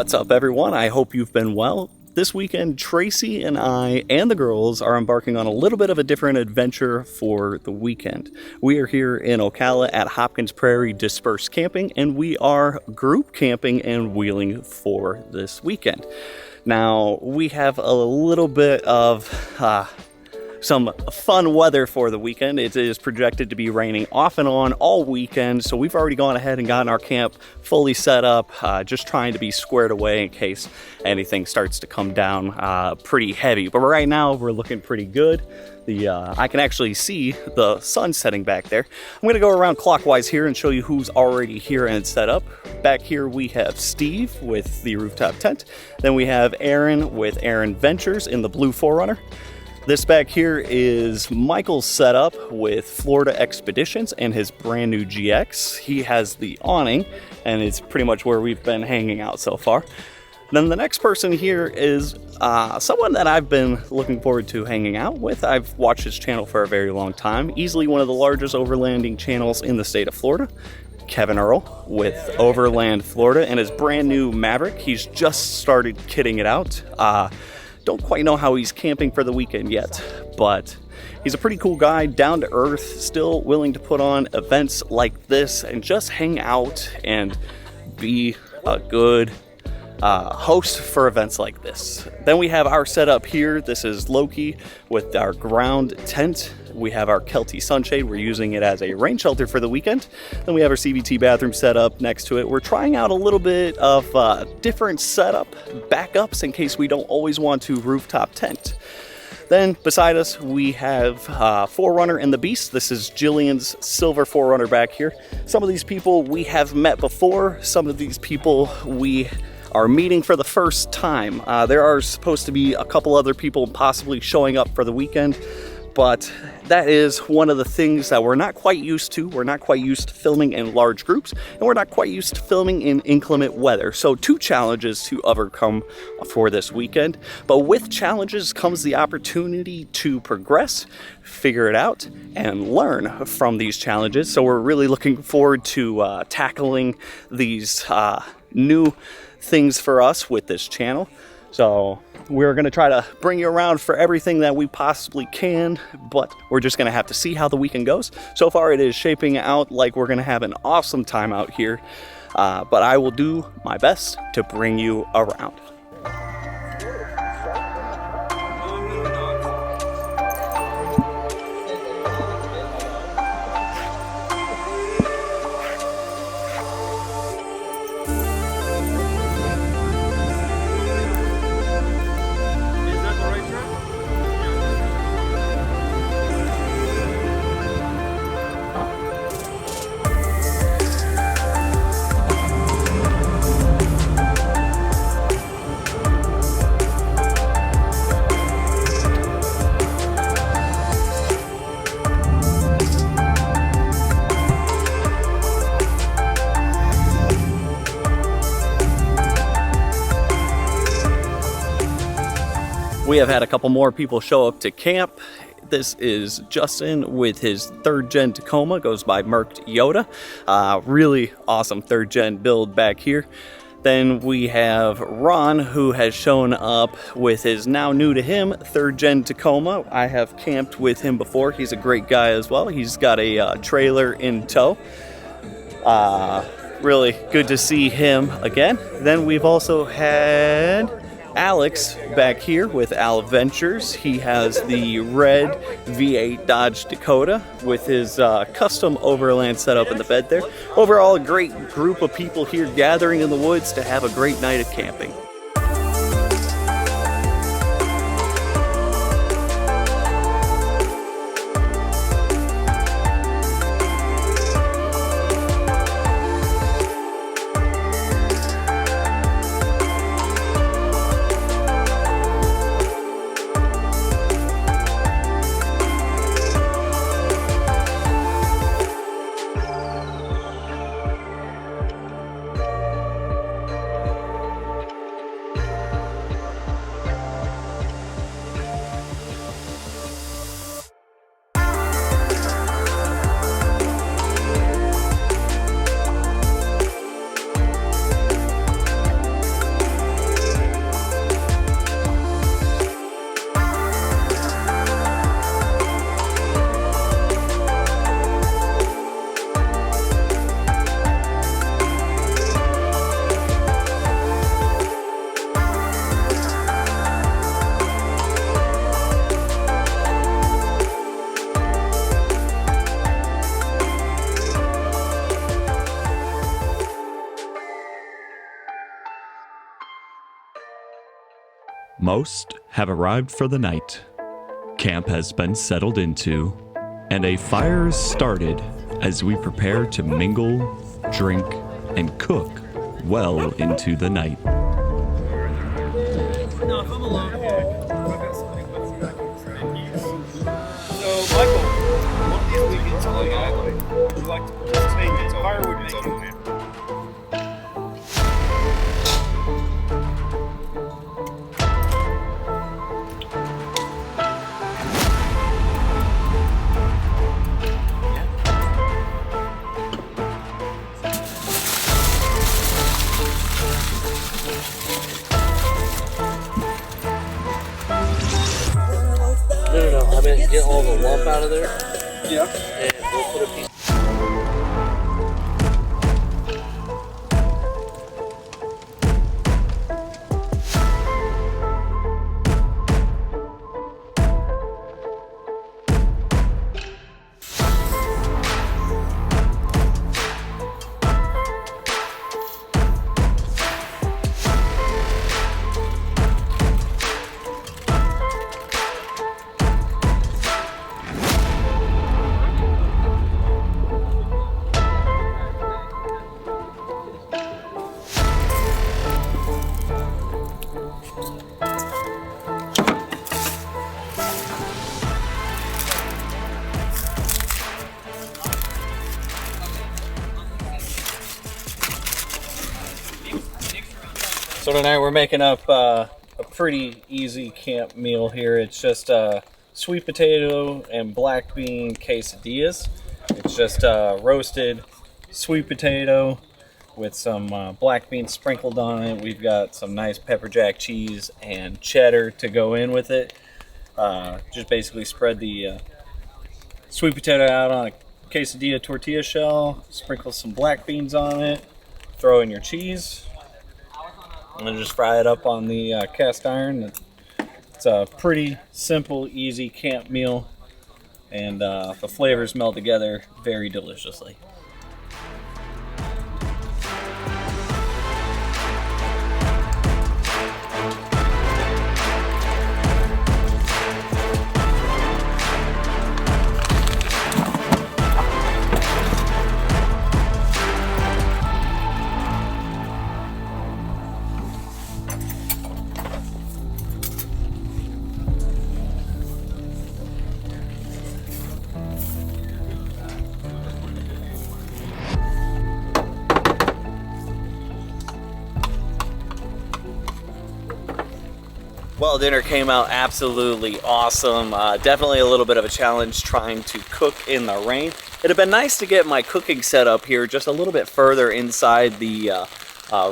What's up, everyone? I hope you've been well. This weekend, Tracy and I and the girls are embarking on a little bit of a different adventure for the weekend. We are here in Ocala at Hopkins Prairie dispersed camping, and we are group camping and wheeling for this weekend. Now, we have a little bit of some fun weather for the weekend. It is projected to be raining off and on all weekend, so we've already gone ahead and gotten our camp fully set up, just trying to be squared away in case anything starts to come down pretty heavy. But right now, we're looking pretty good. I can actually see the sun setting back there. I'm gonna go around clockwise here and show you who's already here and set up. Back here we have Steve with the rooftop tent. Then we have Aaron with Aaron Ventures in the blue 4Runner. This back here is Michael's setup with Florida Expeditions and his brand new GX. He has the awning, and it's pretty much where we've been hanging out so far. Then the next person here is someone that I've been looking forward to hanging out with. I've watched his channel for a very long time. Easily one of the largest overlanding channels in the state of Florida. Kevin with Overland Florida and his brand new Maverick. He's just started kitting it out. Don't quite know how he's camping for the weekend yet, but he's a pretty cool guy, down to earth, still willing to put on events like this and just hang out and be a good host for events like this. Then we have our setup here. This is Loki with our ground tent. We have our Kelty sunshade. We're using it as a rain shelter for the weekend. Then we have our CVT bathroom set up next to it. We're trying out a little bit of different setup backups in case we don't always want to rooftop tent. Then beside us, we have 4Runner and the Beast. This is Jillian's silver 4Runner back here. Some of these people we have met before. Some of these people we are meeting for the first time. There are supposed to be a couple other people possibly showing up for the weekend, but that is one of the things that we're not quite used to. We're not quite used to filming in large groups, and we're not quite used to filming in inclement weather. So 2 challenges to overcome for this weekend. But with challenges comes the opportunity to progress, figure it out, and learn from these challenges. So we're really looking forward to tackling these new things for us with this channel. So we're going to try to bring you around for everything that we possibly can, but we're just going to have to see how the weekend goes. So far it is shaping out like we're going to have an awesome time out here, but I will do my best to bring you around. We have had a couple more people show up to camp. This is Justin with his 3rd gen Tacoma, goes by Merked Yoda. Really awesome 3rd gen build back here. Then we have Ron, who has shown up with his now new to him 3rd gen Tacoma. I have camped with him before. He's a great guy as well. He's got a trailer in tow. Really good to see him again. Then we've also had Alex back here with Al Ventures. He has the red V8 Dodge Dakota with his custom overland setup in the bed there. Overall, a great group of people here gathering in the woods to have a great night of camping. Most have arrived for the night. Camp has been settled into, and a fire is started as we prepare to mingle, drink, and cook well into the night. So, Michael, one of these weekends, we like to participate in firewood making. No, I mean, get all the lump out of there. Yeah. And we'll put a piece. So tonight we're making up a pretty easy camp meal here. It's just sweet potato and black bean quesadillas. It's just roasted sweet potato with some black beans sprinkled on it. We've got some nice pepper jack cheese and cheddar to go in with it. Just basically spread the sweet potato out on a quesadilla tortilla shell, sprinkle some black beans on it, throw in your cheese, and then just fry it up on the cast iron. It's a pretty simple, easy camp meal, and the flavors meld together very deliciously. Well, dinner came out absolutely awesome. Definitely a little bit of a challenge trying to cook in the rain. It'd have been nice to get my cooking set up here just a little bit further inside the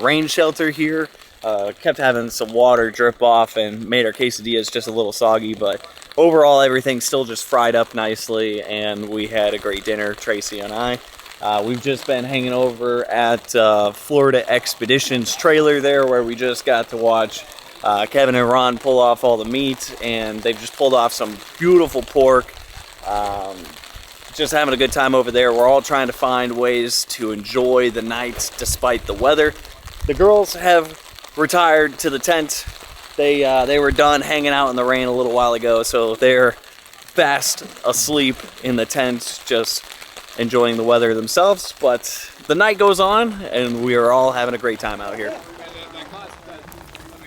rain shelter here. Kept having some water drip off and made our quesadillas just a little soggy, but overall everything still just fried up nicely, and we had a great dinner, Tracy and I. We've just been hanging over at Florida Expeditions trailer there, where we just got to watch Kevin and Ron pull off all the meat, and they've just pulled off some beautiful pork. Just having a good time over there. We're all trying to find ways to enjoy the nights despite the weather. The girls have retired to the tent. They were done hanging out in the rain a little while ago, so they're fast asleep in the tent, just enjoying the weather themselves. But the night goes on, and we are all having a great time out here.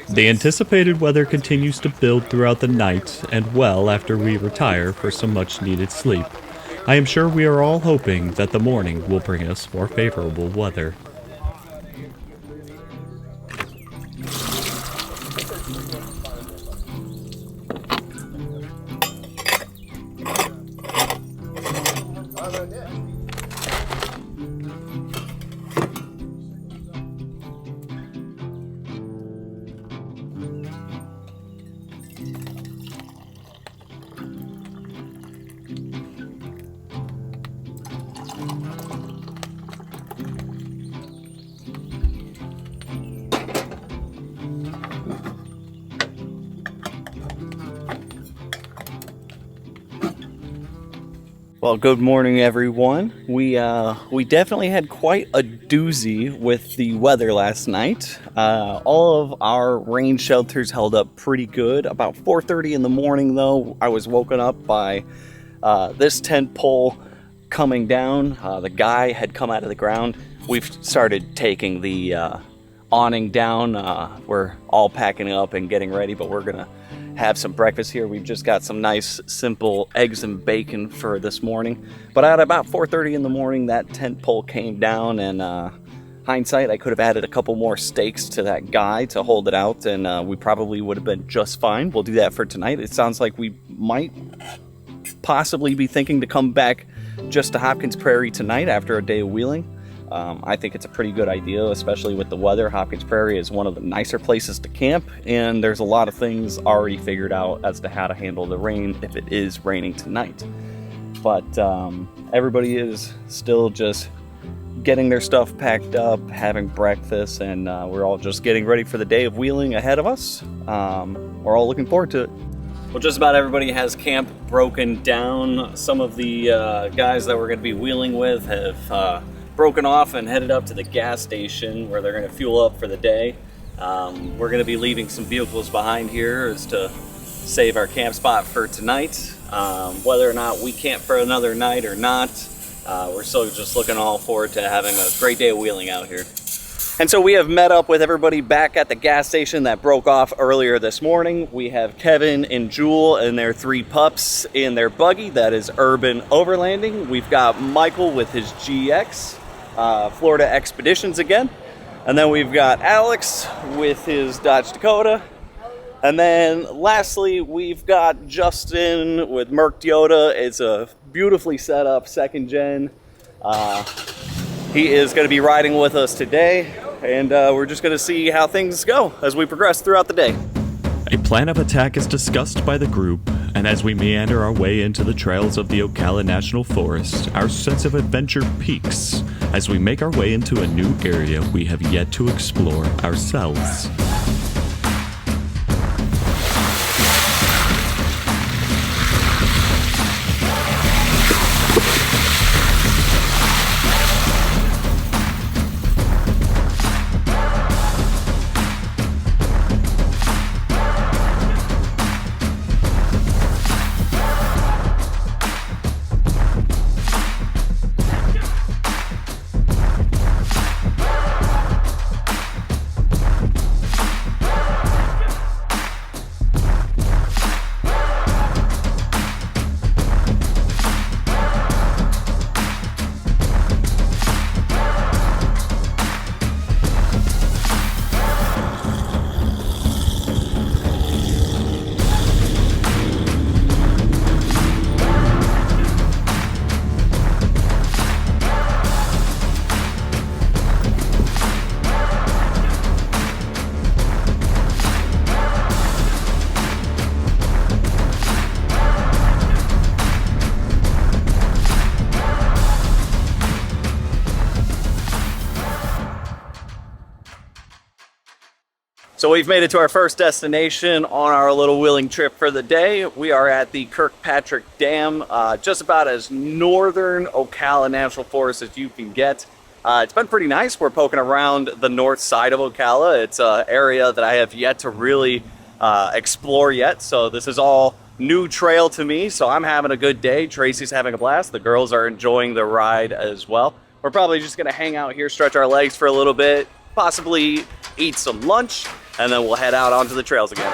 The anticipated weather continues to build throughout the night and well after we retire for some much-needed sleep. I am sure we are all hoping that the morning will bring us more favorable weather. Well, good morning, everyone. We definitely had quite a doozy with the weather last night. All of our rain shelters held up pretty good. About 4:30 in the morning, though, I was woken up by this tent pole coming down. The guy had come out of the ground. We've started taking the awning down. We're all packing up and getting ready, but we're gonna have some breakfast here. We've just got some nice simple eggs and bacon for this morning. But at about 4:30 in the morning, that tent pole came down, and hindsight, I could have added a couple more stakes to that guy to hold it out, and we probably would have been just fine. We'll do that for tonight. It sounds like we might possibly be thinking to come back just to Hopkins Prairie tonight after a day of wheeling. I think it's a pretty good idea, especially with the weather. Hopkins Prairie is one of the nicer places to camp, and there's a lot of things already figured out as to how to handle the rain if it is raining tonight. But everybody is still just getting their stuff packed up, having breakfast, and we're all just getting ready for the day of wheeling ahead of us. We're all looking forward to it. Well, just about everybody has camp broken down. Some of the guys that we're going to be wheeling with have broken off and headed up to the gas station where they're going to fuel up for the day. We're going to be leaving some vehicles behind here as to save our camp spot for tonight. Whether or not we camp for another night or not, we're still just looking all forward to having a great day of wheeling out here. And so we have met up with everybody back at the gas station that broke off earlier this morning. We have Kevin and Jewel and their 3 pups in their buggy. That is Urban Overlanding. We've got Michael with his GX. Florida Expeditions again. And then we've got Alex with his Dodge Dakota. And then lastly, we've got Justin with Merc Toyota. It's a beautifully set up 2nd gen. He is going to be riding with us today, and we're just going to see how things go as we progress throughout the day. A plan of attack is discussed by the group, and as we meander our way into the trails of the Ocala National Forest, our sense of adventure peaks as we make our way into a new area we have yet to explore ourselves. So we've made it to our first destination on our little wheeling trip for the day. We are at the Kirkpatrick Dam, just about as northern Ocala National Forest as you can get. It's been pretty nice. We're poking around the north side of Ocala. It's an area that I have yet to really explore yet, so this is all new trail to me, so I'm having a good day. Tracy's having a blast. The girls are enjoying the ride as well. We're probably just gonna hang out here, stretch our legs for a little bit, possibly eat some lunch, and then we'll head out onto the trails again.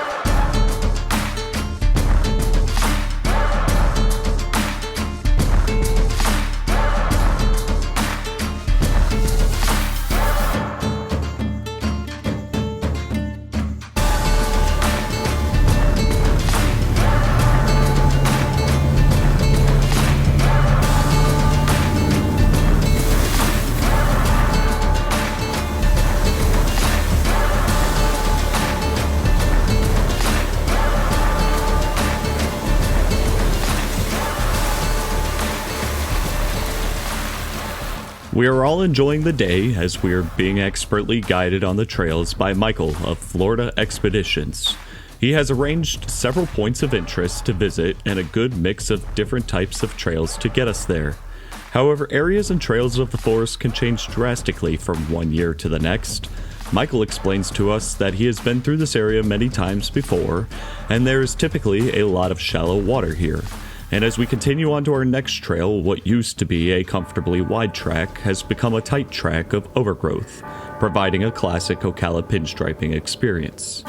We are all enjoying the day as we are being expertly guided on the trails by Micheal of Florida Expeditions. He has arranged several points of interest to visit and a good mix of different types of trails to get us there. However, areas and trails of the forest can change drastically from one year to the next. Micheal explains to us that he has been through this area many times before, and there is typically a lot of shallow water here. And as we continue on to our next trail, what used to be a comfortably wide track has become a tight track of overgrowth, providing a classic Ocala pinstriping experience.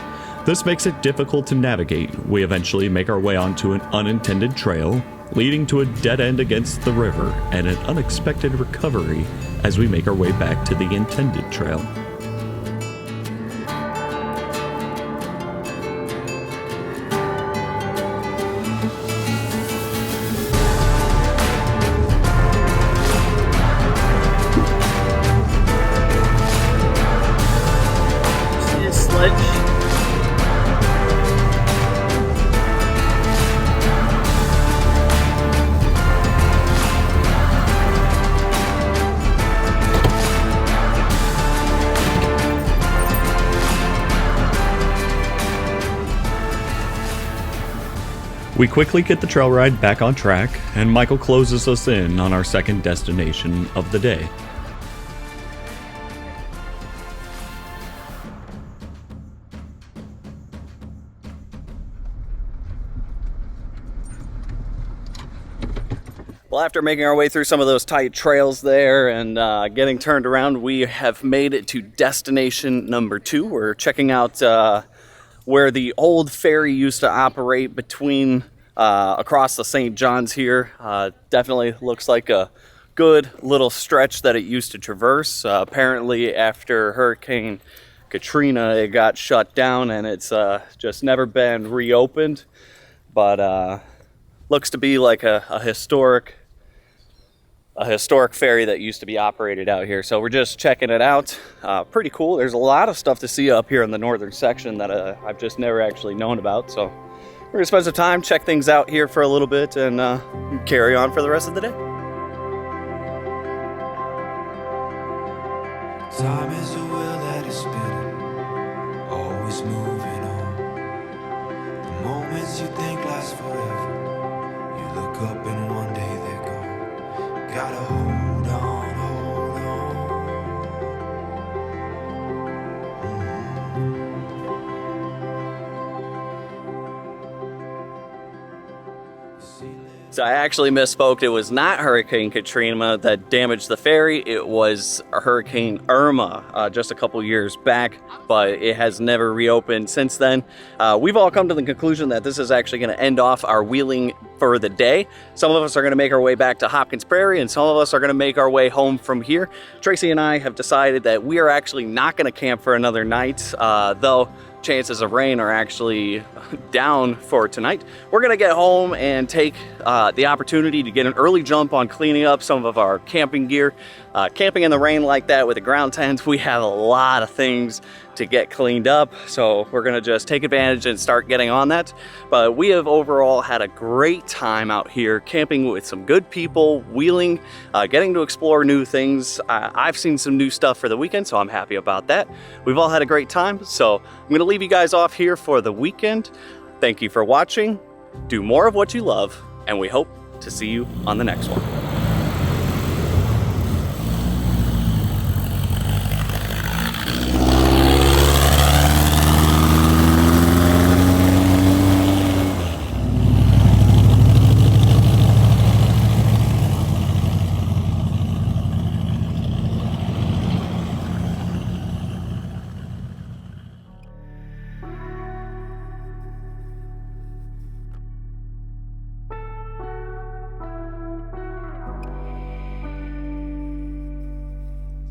This makes it difficult to navigate. We eventually make our way onto an unintended trail, leading to a dead end against the river and an unexpected recovery as we make our way back to the intended trail. See this sledge? We quickly get the trail ride back on track, and Micheal closes us in on our second destination of the day. Well, after making our way through some of those tight trails there and getting turned around, we have made it to destination number 2. We're checking out where the old ferry used to operate between across the St. John's here. Definitely looks like a good little stretch that it used to traverse. Apparently after Hurricane Katrina, it got shut down and it's just never been reopened. But looks to be like a historic ferry that used to be operated out here. So we're just checking it out. Pretty cool. There's a lot of stuff to see up here in the northern section that I've just never actually known about. So we're gonna spend some time, check things out here for a little bit, and carry on for the rest of the day. Time is a wheel that is spinning, always moving on. The moments you think last forever, you look up and one day they're gone. Gotta hold on, hold on. So I actually misspoke. It was not Hurricane Katrina that damaged the ferry. It was Hurricane Irma just a couple years back, but it has never reopened since then. We've all come to the conclusion that this is actually going to end off our wheeling for the day. Some of us are going to make our way back to Hopkins Prairie, and some of us are going to make our way home from here. Tracy and I have decided that we are actually not going to camp for another night, though chances of rain are actually down for tonight. We're gonna get home and take the opportunity to get an early jump on cleaning up some of our camping gear. Camping in the rain like that with a ground tent, we have a lot of things to get cleaned up, so we're gonna just take advantage and start getting on that. But we have overall had a great time out here camping with some good people, wheeling, getting to explore new things. I've seen some new stuff for the weekend, so I'm happy about that. We've all had a great time, so I'm gonna leave you guys off here for the weekend. Thank you for watching. Do more of what you love, and we hope to see you on the next one.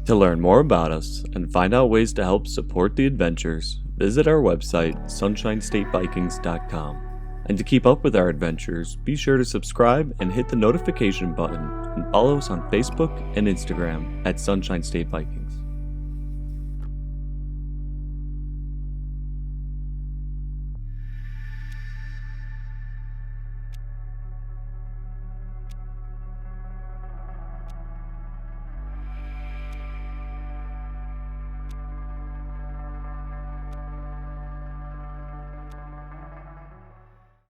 To learn more about us and find out ways to help support the adventures, visit our website, sunshinestatebikings.com. And to keep up with our adventures, be sure to subscribe and hit the notification button, and follow us on Facebook and Instagram at Sunshine State Vikings.